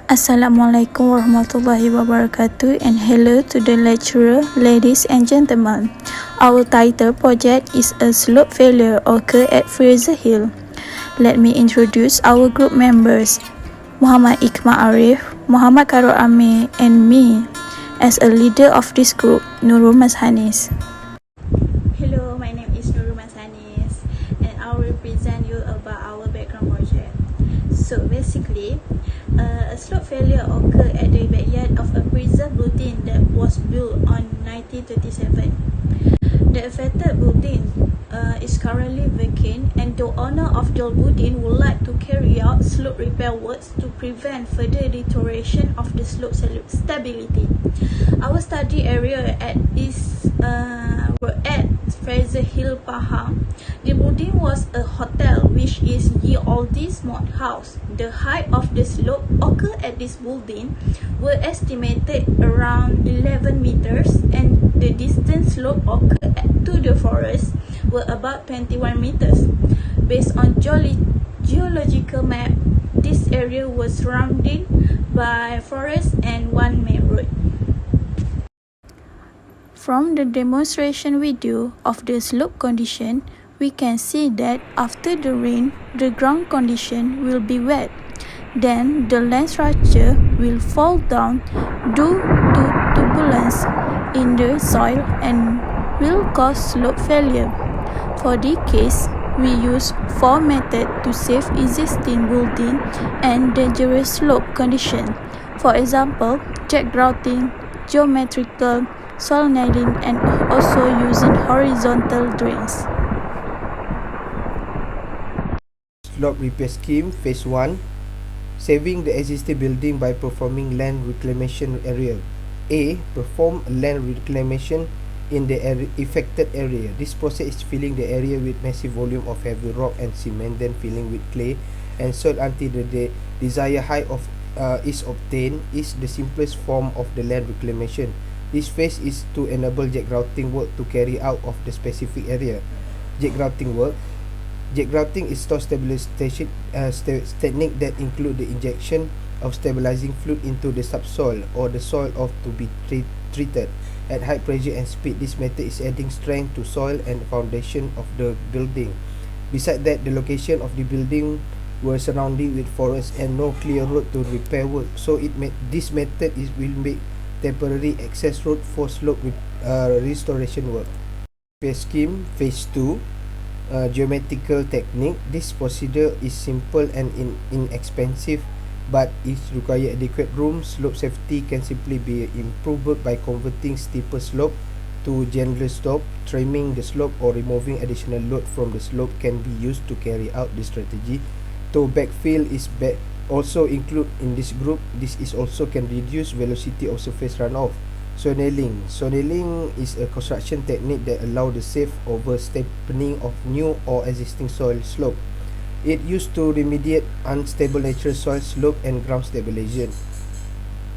Assalamualaikum warahmatullahi wabarakatuh and hello to the lecturer, ladies and gentlemen. Our title project is a slope failure occur at Fraser Hill. Let me introduce our group members, Muhammad Ikma Arif, Muhammad Karol Amir and me as a leader of this group, Nurul Mashanis. Hello, my name is Nurul Mashanis and I will present you about our background project. So basically, a slope failure occurred at the backyard of a prison building that was built on 1937. The affected building is currently vacant and the owner of the building would like to carry out slope repair works to prevent further deterioration of the slope stability. Our study area at Fraser Hill, Pahang. The building was a hotel, which is the oldest mud house. The height of the slope occurred at this building were estimated around 11 meters, and the distance slope occurred to the forest were about 21 meters. Based on geological map, this area was surrounded by forest and one main road. From the demonstration video of the slope condition, we can see that after the rain, the ground condition will be wet. Then the land structure will fall down due to turbulence in the soil and will cause slope failure. For this case, we use 4 methods to save existing building and dangerous slope condition. For example, jack grouting, geometrical, soil nailing, and also using horizontal drains. Slope repair scheme phase 1, saving the existing building by performing land reclamation area. A. Perform land reclamation in the affected area. This process is filling the area with massive volume of heavy rock and cement, then filling with clay and soil until the desired height is obtained. Is the simplest form of the land reclamation. This phase is to enable jack grouting work to carry out of the specific area. Jack grouting work. Jack grouting is soil stabilization technique that include the injection of stabilizing fluid into the subsoil or the soil to be treated at high pressure and speed. This method is adding strength to soil and foundation of the building. Besides that, the location of the building were surrounded with forest and no clear road to repair work. So this method will make temporary access road for slope restoration work. Phase scheme phase 2, geometrical technique. This procedure is simple and inexpensive, but it requires adequate room. Slope safety can simply be improved by converting steeper slope to gentler slope. Trimming the slope or removing additional load from the slope can be used to carry out this strategy. To backfill is also include in this group. This is also can reduce velocity of surface runoff. Soiling. Soiling is a construction technique that allow the safe overstepping of new or existing soil slope. It used to remediate unstable natural soil slope and ground stabilization.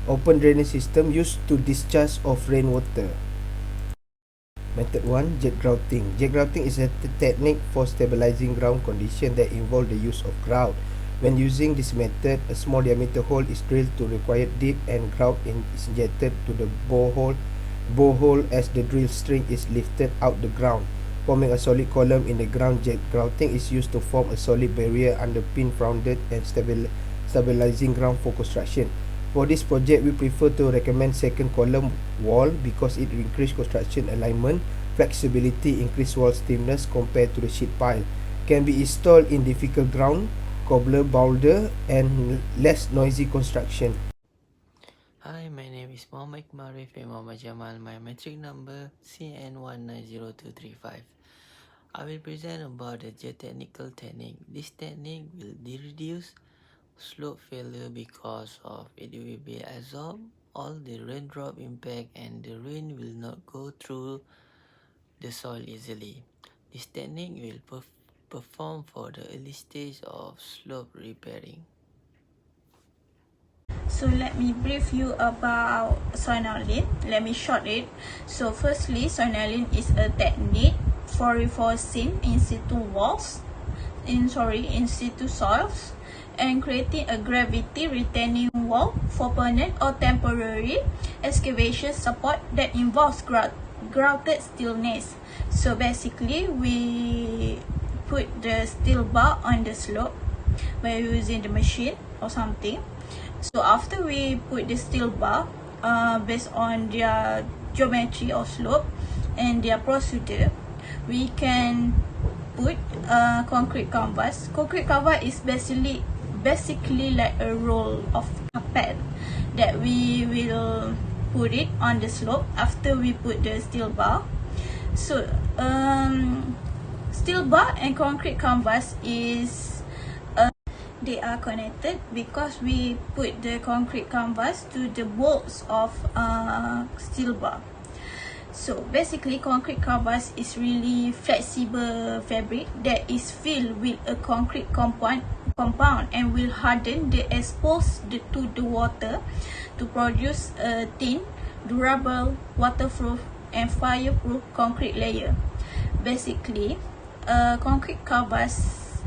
Open drainage system used to discharge of rainwater. Method 1, jet grouting. Jet grouting is a technique for stabilizing ground condition that involve the use of grout. When using this method, a small diameter hole is drilled to required deep and grout is injected to the borehole as the drill string is lifted out the ground, forming a solid column in the ground. Jet grouting is used to form a solid barrier underpin rounded and stabilizing ground for construction. For this project, we prefer to recommend second column wall because it increases construction alignment, flexibility, increase wall stiffness compared to the sheet pile. Can be installed in difficult ground, cobbler, boulder, and less noisy construction. Hi, my name is Muhammad Marif and Muhammad Jamal. My metric number CN190235. I will present about the geotechnical technique. This technique will reduce slope failure because of it will be absorb all the raindrop impact and the rain will not go through the soil easily. This technique will perform for the early stage of slope repairing. So let me brief you about soil nailing. Let me short it. So firstly, soil nailing is a technique for reinforcing in situ walls, in situ soils and creating a gravity retaining wall for permanent or temporary excavation support that involves grouted stillness. So basically, we put the steel bar on the slope by using the machine or something. So after we put the steel bar, based on their geometry or slope and their procedure, we can put concrete canvas. Concrete canvas is basically like a roll of carpet that we will put it on the slope after we put the steel bar. So steel bar and concrete canvas they are connected because we put the concrete canvas to the bolts of steel bar. So basically, concrete canvas is really flexible fabric that is filled with a concrete compound and will harden the exposed to the water to produce a thin, durable, waterproof and fireproof concrete layer. Basically, concrete canvas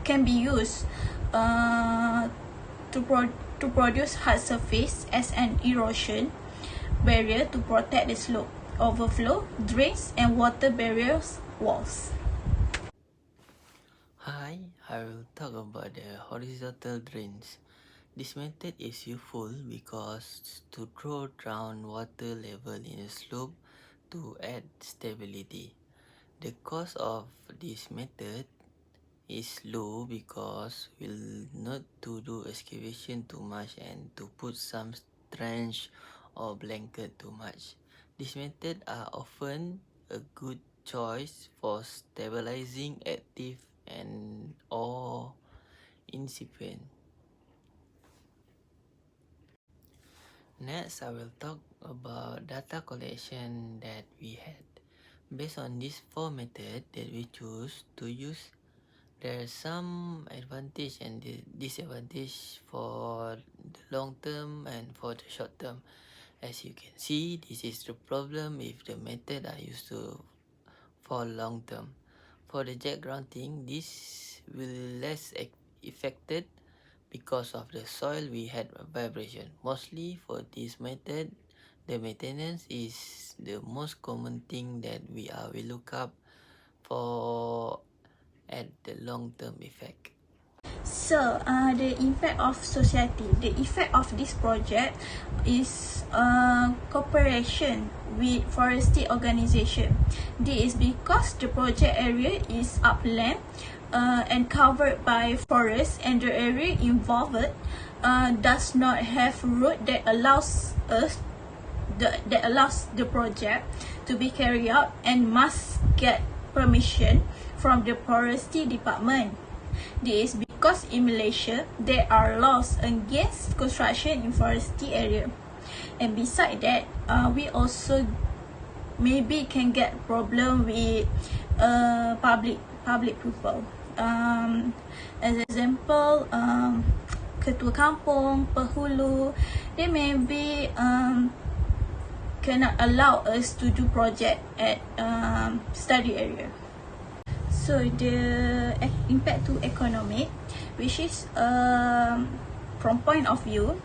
can be used to produce hard surface as an erosion barrier to protect the slope, overflow, drains and water barriers walls. Hi, I will talk about the horizontal drains. This method is useful because to draw down water level in a slope to add stability. The cost of this method is low because we'll not to do excavation too much and to put some trench or blanket too much. This method are often a good choice for stabilizing active and or incipient. Next, I will talk about data collection that we had. Based on these four methods that we choose to use, there are some advantage and disadvantage for the long term and for the short term. As you can see, this is the problem if the method are used to for long term. For the jet grouting, this will less affected because of the soil we had vibration. Mostly for this method, the maintenance is the most common thing that we will look up for at the long-term effect. So the impact of society, the effect of this project is cooperation with forestry organization. This is because the project area is upland and covered by forest, and the area involved does not have road that allows the project to be carried out and must get permission from the forestry department. This is because in Malaysia there are laws against construction in forestry area, and beside that we also maybe can get problem with public people. As example, ketua kampung, penghulu, they maybe cannot allow us to do project at study area. So the impact to economic, which is from point of view,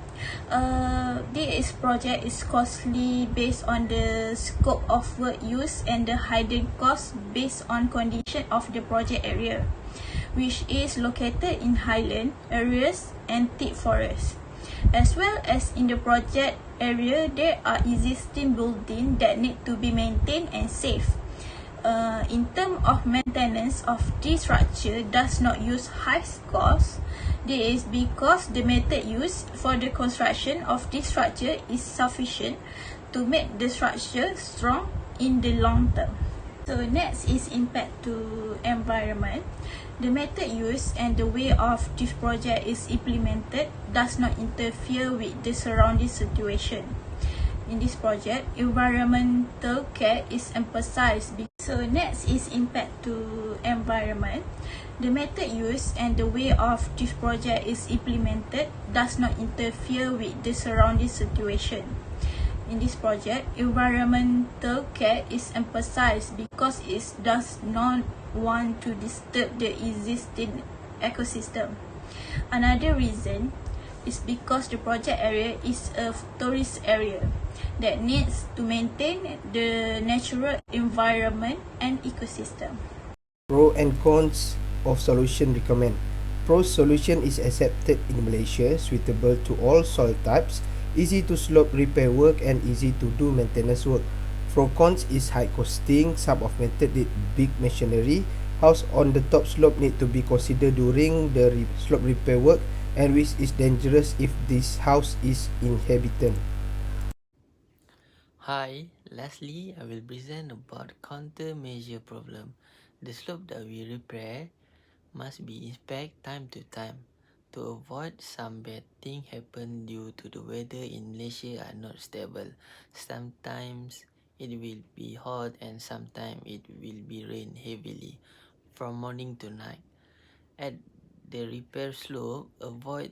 this project is costly based on the scope of work used and the hidden cost based on condition of the project area, which is located in highland areas and thick forest. As well as in the project area, there are existing buildings that need to be maintained and safe. In terms of maintenance of this structure does not use high cost. This is because the method used for the construction of this structure is sufficient to make the structure strong in the long term. So next is impact to environment. The method used and the way of this project is implemented does not interfere with the surrounding situation. In this project, environmental care is emphasized. So next is impact to environment. The method used and the way of this project is implemented does not interfere with the surrounding situation. In this project, environmental care is emphasized because it does not want to disturb the existing ecosystem. Another reason is because the project area is a tourist area that needs to maintain the natural environment and ecosystem. Pro and cons of solution recommend. Pro solution is accepted in Malaysia, suitable to all soil types, easy to slope repair work and easy to do maintenance work. Pro cons is high costing, some of method need big machinery, house on the top slope need to be considered during the slope repair work, and which is dangerous if this house is inhabited. Hi, lastly, I will present about countermeasure problem. The slope that we repair must be inspected time to time to avoid some bad thing happen due to the weather in Malaysia are not stable. Sometimes it will be hot and sometimes it will be rain heavily from morning to night. At the repair slope, avoid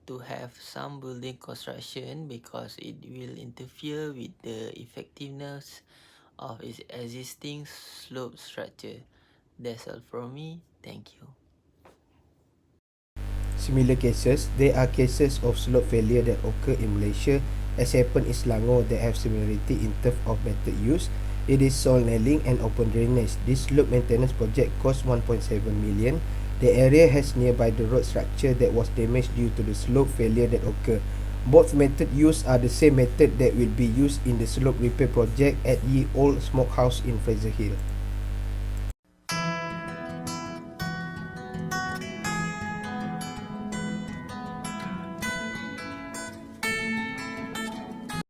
to have some building construction because it will interfere with the effectiveness of its existing slope structure. That's all from me. Thank you. Similar cases, there are cases of slope failure that occur in Malaysia as happened in Selangor that have similarity in terms of method use. It is soil nailing and open drainage. This slope maintenance project cost 1.7 million. The area has nearby the road structure that was damaged due to the slope failure that occurred. Both method used are the same method that will be used in the slope repair project at Ye Old Smokehouse in Fraser Hill.